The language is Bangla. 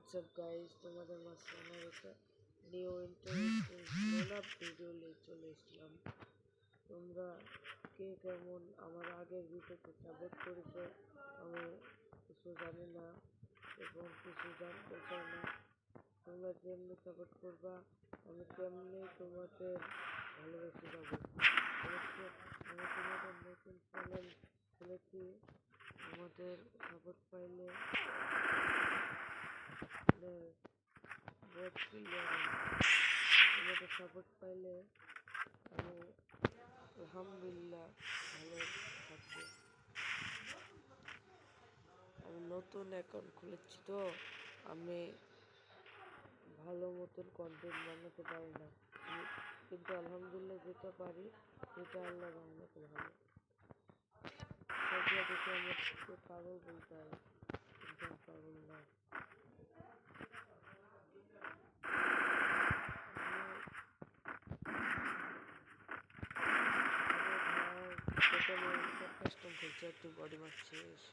হোয়াটসঅ্যাপ গাইস, তোমাদের মাঝখানে একটা নিউ ইন্টারেস্টিং ক্লোন ভিডিও নিয়ে চলে এসলাম। তোমরা কে কেমন আমার আগের ভিডিওতে সাপোর্ট করেছো আমি কিছু জানি না এবং কিছু জানতে চাই না। তোমরা যেমনি সাপোর্ট করবা আমি তেমনি তোমাদের ভালোবেসে যাবো। আমি তোমাদের নতুন চ্যানেল খুলেছি, আমাদের সাপোর্ট পাইলে তোমাদের সাপোর্ট পাইলে আমি আলহামদুলিল্লাহ ভালো থাকবো। আমি নতুন অ্যাকাউন্ট খুলেছি তো আমি ভালো মতন কন্টেন্ট বানাতে পারি না, কিন্তু আলহামদুলিল্লাহ যেটা পারি সেটা আল্লাহ রহমতে ভালো। সবগুলো দেখে আমাকে পাগল বলতে হয়, কিন্তু আমি পাগল না। কাস্টম খেলছে, একটু বডি মারছিস।